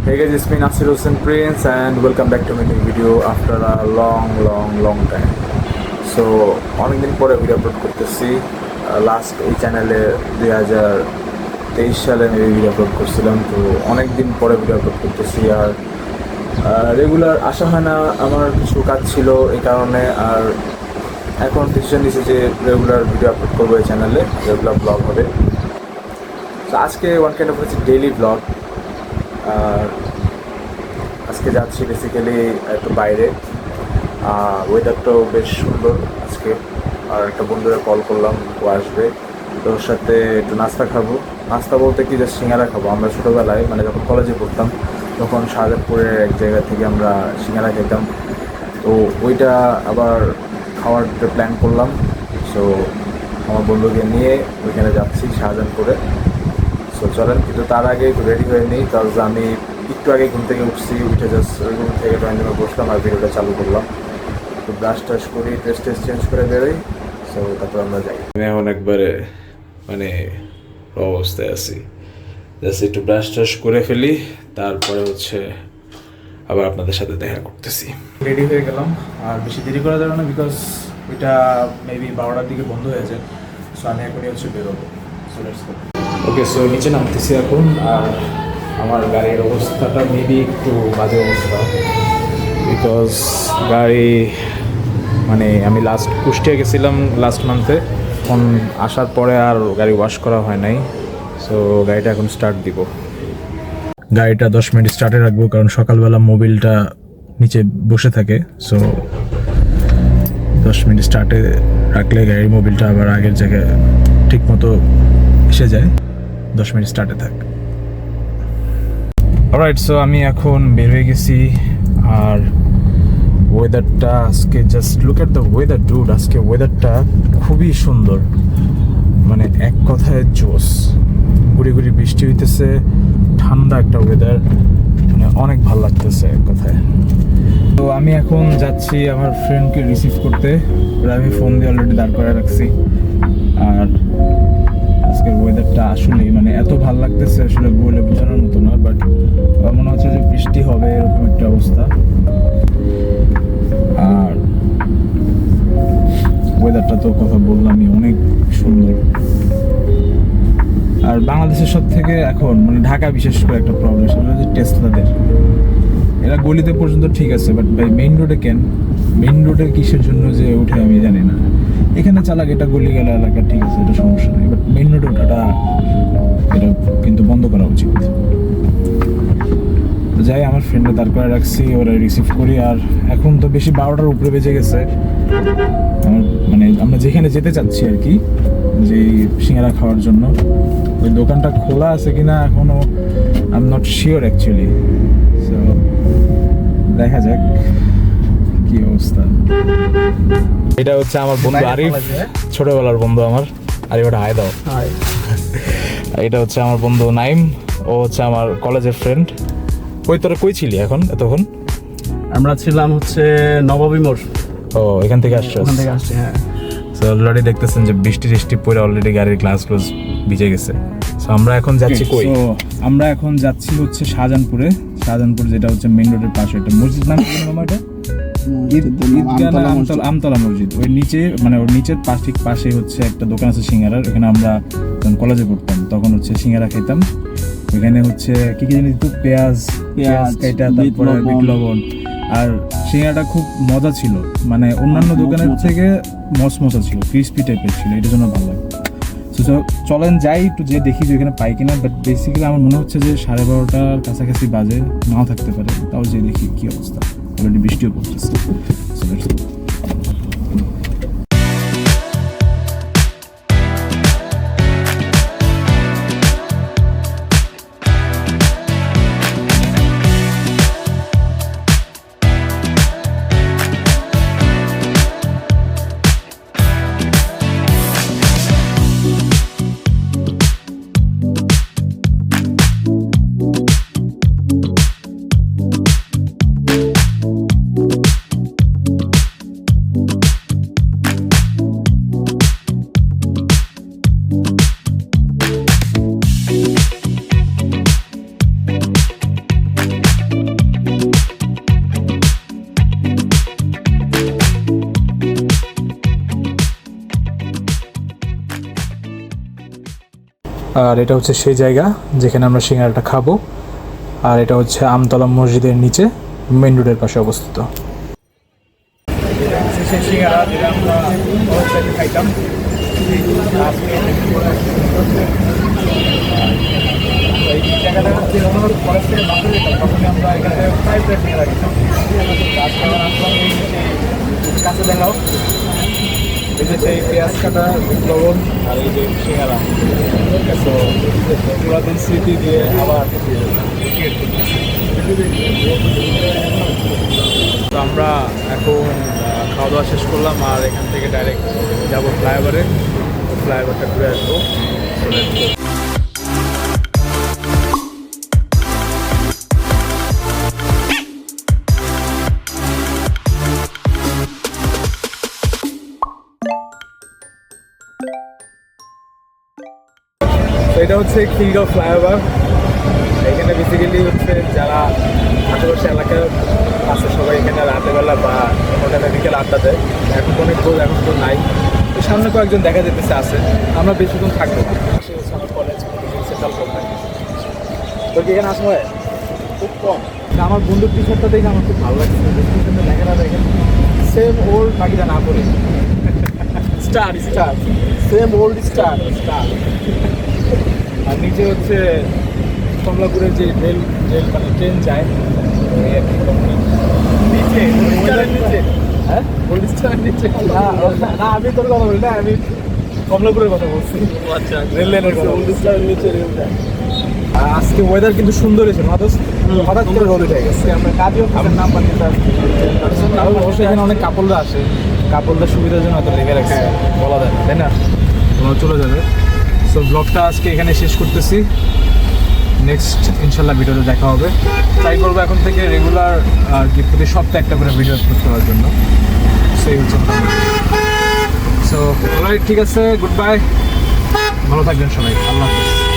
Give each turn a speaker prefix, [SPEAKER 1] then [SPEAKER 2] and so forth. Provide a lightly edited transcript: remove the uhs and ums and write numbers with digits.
[SPEAKER 1] Hey guys, it's me Nasir Hussain Prince and welcome back to my new video after a long time. So অনেকদিন পরে video upload করতেছি। Last এই চ্যানেলে 2023 সালে আমি video upload করছিলাম, তো অনেক দিন পরে ভিডিও আপলোড করতেছি। আর রেগুলার আসা হয় না, আমার কিছু কাজ ছিল এই কারণে। আর এখন ডিসিশন নিয়েছি যে রেগুলার ভিডিও আপলোড করবো এই চ্যানেলে, রেগুলার ব্লগ হবে। তো আজকে ওয়ান কাইন্ড অফ হচ্ছে ডেইলি ব্লগ। আর আজকে যাচ্ছি বেসিক্যালি একটু বাইরে, ওয়েদারটাও বেশ সুন্দর আজকে। আর একটা বন্ধুরা কল করলাম, ও আসবে, তো ওর সাথে একটু নাস্তা খাবো। নাস্তা বলতে কি, জাস্ট সিঙ্গারা খাবো। আমরা ছোটোবেলায় মানে যখন কলেজে পড়তাম তখন শাহজাদপুরের এক জায়গা থেকে আমরা সিঙ্গারা খেতাম, তো ওইটা আবার খাওয়ার প্ল্যান করলাম। সো আমার বন্ধুকে নিয়ে ওইখানে যাচ্ছি শাহজাহানপুরে। সো চলেন, কিন্তু তার আগে একটু রেডি হয়ে নিই, কারণ আমি একটু আগে ঘুম থেকে উঠে জাস্ট রুম থেকে ড্রয়িং রুমে বসলাম আর ভিডিওটা চালু করলাম। তো ব্রাশ টাশ করি, ড্রেস চেঞ্জ করে বেরোই। সো তারপর আমরা যাই। আমি এখন একবারে মানে অবস্থায় আছি, জাস্ট একটু ব্রাশ টাশ করে ফেলি, তারপরে হচ্ছে আবার আপনাদের সাথে দেখা করতেছি। রেডি হয়ে গেলাম, আর বেশি দেরি করা যাবে না, বিকজ ওইটা মেবি 12টার দিকে বন্ধ হয়ে যায়। সো আমি এখনই হচ্ছে বেরোবো। So let's go. Okay, so নিচে নামতেছি এখন। আর আমার গাড়ির অবস্থাটা মেবি একটু বাজে অবস্থা, বিকজ গাড়ি মানে আমি লাস্ট কুষ্টিয়া গেছিলাম লাস্ট মান্থে, এখন আসার পরে আর গাড়ি ওয়াশ করা হয় নাই। সো গাড়িটা এখন স্টার্ট দিব। গাড়িটা 10 মিনিট স্টার্টে রাখবো, কারণ সকালবেলা মোবিলটা নিচে বসে থাকে। সো 10 মিনিট স্টার্টে রাখলে গাড়ির মোবিলটা আবার আগের জায়গায় ঠিক মতো এসে যায়। 10 মিনিট স্টার্টে থাক। অলরাইট, সো আমি এখন বের হয়ে গেছি। আর ওয়েদারটা আজকে, just look at the weather dude. আজকে ওয়েদারটা খুবই সুন্দর, মানে এক কথায় জোস। গুড়ি গুড়ি বৃষ্টি হইতেছে, ঠান্ডা একটা ওয়েদার, মানে অনেক ভালো লাগতেছে এক কথায়। তো আমি এখন যাচ্ছি আমার ফ্রেন্ডকে রিসিভ করতে। ওরা আমি ফোন দিয়ে অলরেডি দাঁড় করে রাখছি। আর আজকের ওয়েদারটা আসলেই মানে এত ভালো লাগতেছে, আসলে বলে বোঝানোর মতো না। বাট মনে হচ্ছে যে বৃষ্টি হবে, এরকম একটা অবস্থা। আর ওয়েদারটা তো কথা বললামই, অনেক সুন্দর। আর বাংলাদেশের সব থেকে এখন মানে ঢাকা বিশেষ করে একটা প্রবলেম, সেটা হচ্ছে টেসলাদের। এরা গলিতে পর্যন্ত ঠিক আছে, বাট ভাই মেইন রোডে কেন? মেইন রোডে কিসের জন্য যে ওঠে আমি জানি না। এখানে চালাক, এটা গলি গেলা এলাকা ঠিক আছে, এটা সমস্যা নেই, বাট মেইন রোডে ওঠাটা এটা কিন্তু বন্ধ করা উচিত। তো যাই, আমার ফ্রেন্ডে দাঁড় করে রাখছি, ওরা রিসিভ করি। আর এখন তো বেশি 12টার উপরে বেজে গেছে। আমার মানে আমরা যেখানে যেতে চাচ্ছি আর কি, যে সিঙ্গারা খাওয়ার জন্য, ওই দোকানটা খোলা আছে কিনা এখনো I am not sure actually. So দেখা যাক কি অবস্থা। এটা হচ্ছে আমার বন্ধু আরিফ, ছোটবেলার বন্ধু আমার। আরিফ, ওটা হাই দাও। এটা হচ্ছে আমার বন্ধু নাইম, ও হচ্ছে আমার কলেজের ফ্রেন্ড। কই তোরা কই ছিলি এখন এতক্ষণ?
[SPEAKER 2] আমরা ছিলাম হচ্ছে নবাবী মোড়।
[SPEAKER 1] ও, এখান থেকে আসছো?
[SPEAKER 2] ওখান থেকে আসছি, হ্যাঁ।
[SPEAKER 1] সো অলরেডি দেখতেছেন যে বৃষ্টি পড়ে অলরেডি গাড়ির গ্লাস ভিজে গেছে। সো আমরা এখন যাচ্ছি কই? আমরা এখন যাচ্ছি হচ্ছে শাহজাহানপুরে। শাহজাহানপুর যেটা হচ্ছে মেইন রোডের পাশে একটা মসজিদ, নাম কি নাম এটা? আমতলা মসজিদ। ওই নিচে মানে ওর নিচের ঠিক পাশে হচ্ছে একটা দোকান আছে সিঙ্গারার। ওখানে আমরা যখন কলেজে পড়তাম তখন হচ্ছে সিঙ্গারা খেতাম। এখানে হচ্ছে কি কি জানি, পেঁয়াজ কাইটা, তারপরে বিট লবণ। আর সিঙ্গারাটা খুব মজা ছিল, মানে অন্যান্য দোকানের থেকে মচমচা ছিল, ক্রিস্পি টাইপের ছিল, এটার জন্য ভালো লাগে। তো চলেন যাই একটু, যে দেখি যে এখানে পাই কিনা। বাট বেসিক্যালি আমার মনে হচ্ছে যে 12:30টার কাছাকাছি বাজে, নাও থাকতে পারে। তাও যে দেখি কি অবস্থা। অলরেডি বৃষ্টিও পড়তেছে।
[SPEAKER 3] আর এটা হচ্ছে সেই জায়গা যেখানে আমরা সিঙ্গারাটা খাবো। আর এটা হচ্ছে আমতলা মসজিদের নিচে মেইন রোডের পাশে অবস্থিত।
[SPEAKER 1] সেই সিঙ্গারা যেটা আমরা খাইতাম এই জায়গাটা হচ্ছে যখন কলেজ থেকে বাসে যেতাম তখন আমরা এখানে 5 প্লেট সিঙ্গারা খেতাম। আজকে আবার আসলাম এই কাছে দেখাও, এই যে সেই পেঁয়াজ কাটা লবণ আর এই যে সিঙ্গারা। তো পুরাতন স্মৃতি দিয়ে আবার তো আমরা এখন খাওয়া দাওয়া শেষ করলাম আর এখান থেকে ডাইরেক্ট যাবো ফ্লাইওভারে, ফ্লাইওভারটা ঘুরে আসবো। তো এটা হচ্ছে খিলগাঁও ফ্লাইওভার। এখানে বেসিক্যালি হচ্ছে যারা আশেপাশে এলাকার আছে সবাই এখানে রাতেরবেলা বা ওখানে বিকেল আড্ডা দেয়। এখন তো অনেক রোদ, এখন তো নাই। তো সামনে কয়েকজন দেখা যেতেছে আছে, আমরা বেশিক্ষণ থাকবো না। পাশে হচ্ছে আমার কলেজ, সেন্ট্রাল কলেজ। তো কি এখানে আসা হয় খুব কম। আমার বন্ধুর টি শার্টটা দেখে আমার খুব ভালো লাগছে, দেখে না দেখেন সেম ওল্ড বাকিটা না করে star star same old star star. আর নিচে হচ্ছে কমলাপুরের যে রেল মানে ট্রেন যায় নিচে নিচে। হ্যাঁ ওল্ড স্টারের নিচে না, আমি তোর কথা বলি না, আমি কমলাপুরের কথা বলছি। আচ্ছা, রেল লাইনের কথা। ওল্ড স্টারের নিচে রেল যায়। আজকে ওয়েদার কিন্তু সুন্দর হয়েছে, হঠাৎ করে রোদ উঠে গেছে। আমরা কাজেও আমার নাম্বার নিতে আসছি। অবশ্যই এখানে অনেক কাপড়রা আসে, কাপড়দের সুবিধার জন্য তো লেগে রাখছে, বলা যায় না, তাই না? তোমরা চলে যাবে। সো ব্লগটা আজকে এখানে শেষ করতেছি। নেক্সট ইনশাল্লাহ ভিডিওতে দেখা হবে। ট্রাই করবো এখন থেকে রেগুলার আর কি প্রতি সপ্তাহে একটা করে ভিডিও পোস্ট করার জন্য। সেই হচ্ছে সো অলরাইট, ঠিক আছে, গুড বাই, ভালো থাকবেন সবাই, আল্লাহ হাফেজ।